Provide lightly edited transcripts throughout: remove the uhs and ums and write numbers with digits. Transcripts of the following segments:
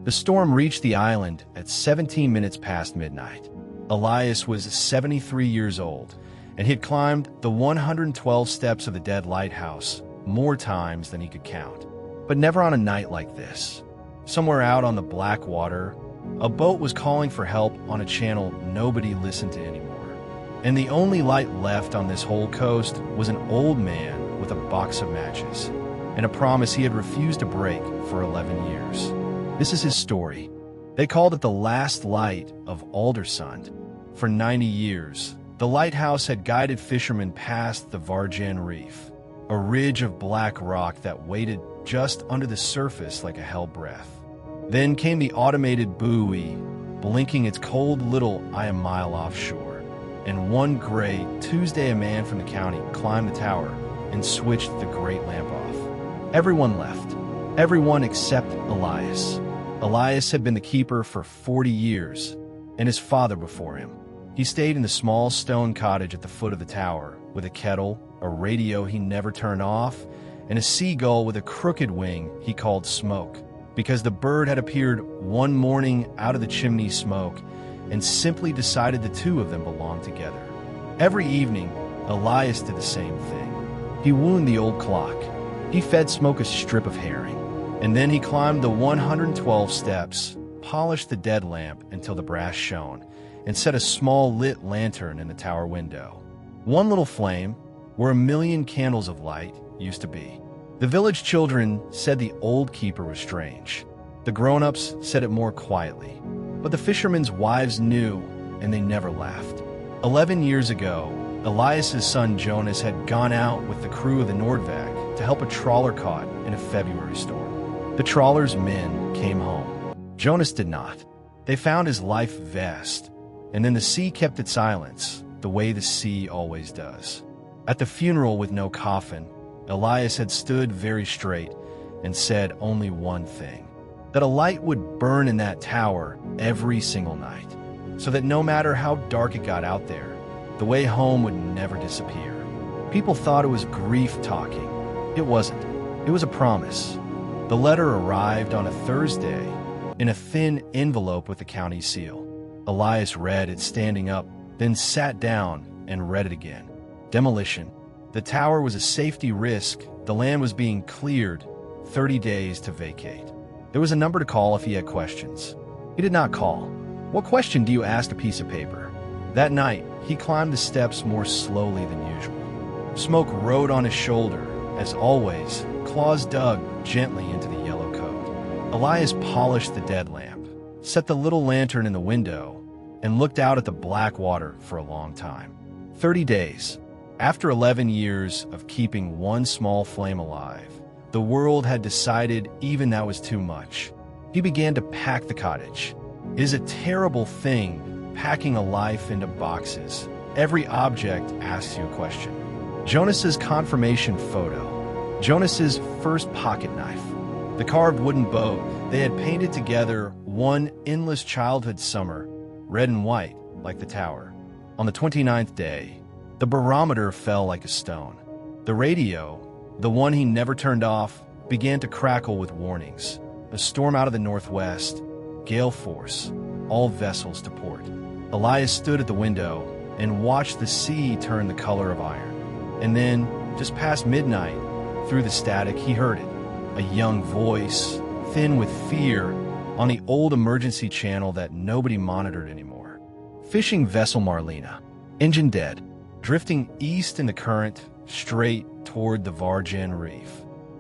The storm reached the island at 17 minutes past midnight. Elias was 73 years old, and he had climbed the 112 steps of the dead lighthouse more times than he could count. But never on a night like this. Somewhere out on the black water, a boat was calling for help on a channel nobody listened to anymore. And the only light left on this whole coast was an old man with a box of matches, and a promise he had refused to break for 11 years. This is his story. They called it the last light of Aldersund. For 90 years, the lighthouse had guided fishermen past the Vargin Reef, a ridge of black rock that waited just under the surface like a hell breath. Then came the automated buoy, blinking its cold little eye a mile offshore. And one gray Tuesday, a man from the county climbed the tower and switched the great lamp off. Everyone left. Everyone except Elias. Elias had been the keeper for 40 years, and his father before him. He stayed in the small stone cottage at the foot of the tower, with a kettle, a radio he never turned off, and a seagull with a crooked wing he called Smoke, because the bird had appeared one morning out of the chimney smoke and simply decided the two of them belonged together. Every evening, Elias did the same thing. He wound the old clock. He fed Smoke a strip of herring. And then he climbed the 112 steps, polished the dead lamp until the brass shone, and set a small lit lantern in the tower window. One little flame, where 1,000,000 candles of light used to be. The village children said the old keeper was strange. The grown-ups said it more quietly. But the fishermen's wives knew, and they never laughed. 11 years ago, Elias's son Jonas had gone out with the crew of the Nordvag to help a trawler caught in a February storm. The trawler's men came home. Jonas did not. They found his life vest, and then the sea kept its silence, the way the sea always does. At the funeral with no coffin, Elias had stood very straight and said only one thing: that a light would burn in that tower every single night, so that no matter how dark it got out there, the way home would never disappear. People thought it was grief talking. It wasn't. It was a promise. The letter arrived on a Thursday in a thin envelope with the county seal. Elias read it standing up, then sat down and read it again. Demolition. The tower was a safety risk. The land was being cleared. 30 days to vacate. There was a number to call if he had questions. He did not call. What question do you ask a piece of paper? That night, he climbed the steps more slowly than usual. Smoke rode on his shoulder. As always, claws dug gently into the yellow coat. Elias polished the dead lamp, set the little lantern in the window, and looked out at the black water for a long time. 30 days. After 11 years of keeping one small flame alive, the world had decided even that was too much. He began to pack the cottage. It is a terrible thing, packing a life into boxes. Every object asks you a question. Jonas's confirmation photo. Jonas's first pocket knife. The carved wooden boat they had painted together one endless childhood summer, red and white, like the tower. On the 29th day, the barometer fell like a stone. The radio, the one he never turned off, began to crackle with warnings. A storm out of the northwest, gale force, all vessels to port. Elias stood at the window and watched the sea turn the color of iron. And then, just past midnight, through the static, he heard it. A young voice, thin with fear, on the old emergency channel that nobody monitored anymore. Fishing vessel Marlena, engine dead, drifting east in the current, straight toward the Vargin Reef.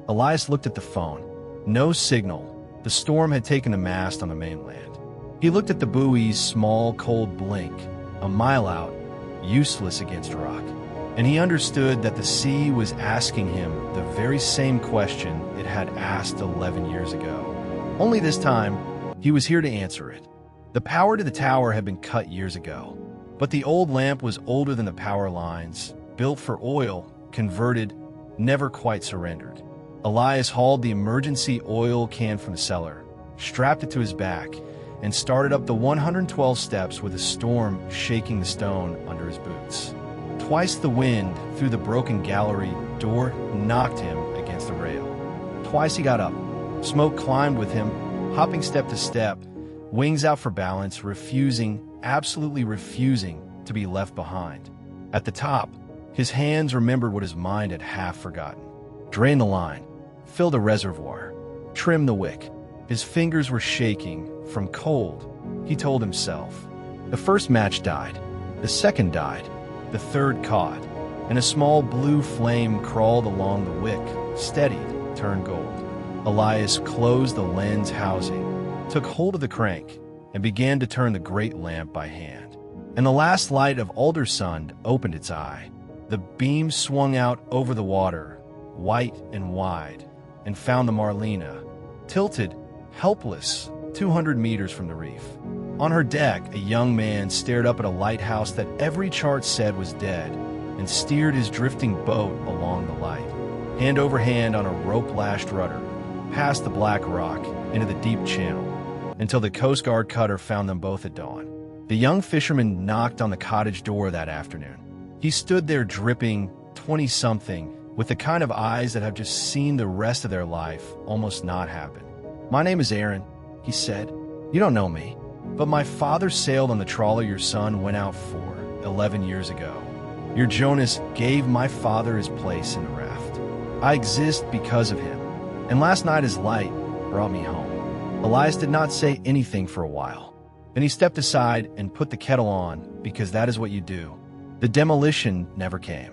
Elias looked at the phone. No signal. The storm had taken the mast on the mainland. He looked at the buoy's small, cold blink, a mile out, useless against rock. And he understood that the sea was asking him the very same question it had asked 11 years ago. Only this time, he was here to answer it. The power to the tower had been cut years ago, but the old lamp was older than the power lines, built for oil, converted, never quite surrendered. Elias hauled the emergency oil can from the cellar, strapped it to his back, and started up the 112 steps with a storm shaking the stone under his boots. Twice the wind through the broken gallery door knocked him against the rail. Twice he got up. Smoke climbed with him, hopping step to step, wings out for balance, absolutely refusing to be left behind. At the top, his hands remembered what his mind had half forgotten. Drain the line, fill the reservoir, trim the wick. His fingers were shaking from cold, he told himself. The first match died, the second died, the third caught, and a small blue flame crawled along the wick, steadied, turned gold. Elias closed the lens housing, took hold of the crank, and began to turn the great lamp by hand. And the last light of Aldersund opened its eye. The beam swung out over the water, white and wide, and found the Marlena, tilted, helpless, 200 meters from the reef. On her deck, a young man stared up at a lighthouse that every chart said was dead and steered his drifting boat along the light, hand over hand on a rope-lashed rudder, past the black rock into the deep channel, until the Coast Guard cutter found them both at dawn. The young fisherman knocked on the cottage door that afternoon. He stood there dripping, 20-something, with the kind of eyes that have just seen the rest of their life almost not happen. "My name is Aaron," he said. "You don't know me, but my father sailed on the trawler your son went out for 11 years ago. Your Jonas gave my father his place in the raft. I exist because of him, and last night his light brought me home." Elias did not say anything for a while. Then he stepped aside and put the kettle on, because that is what you do. The demolition never came.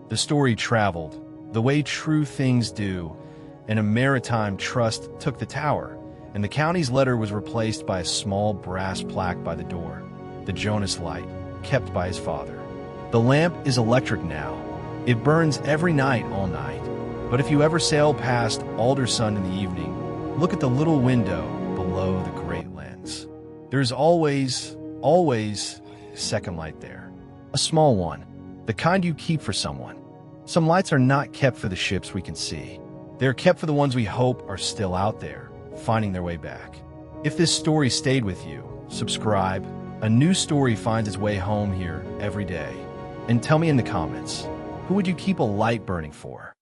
The story traveled, the way true things do, and a maritime trust took the tower, and the county's letter was replaced by a small brass plaque by the door, the Jonas light, kept by his father. The lamp is electric now. It burns every night all night. But if you ever sail past Aldersund in the evening, look at the little window below the great lens. There's always a second light there. A small one, the kind you keep for someone. Some lights are not kept for the ships we can see. They're kept for the ones we hope are still out there, finding their way back. If this story stayed with you, subscribe. A new story finds its way home here every day. And tell me in the comments, who would you keep a light burning for?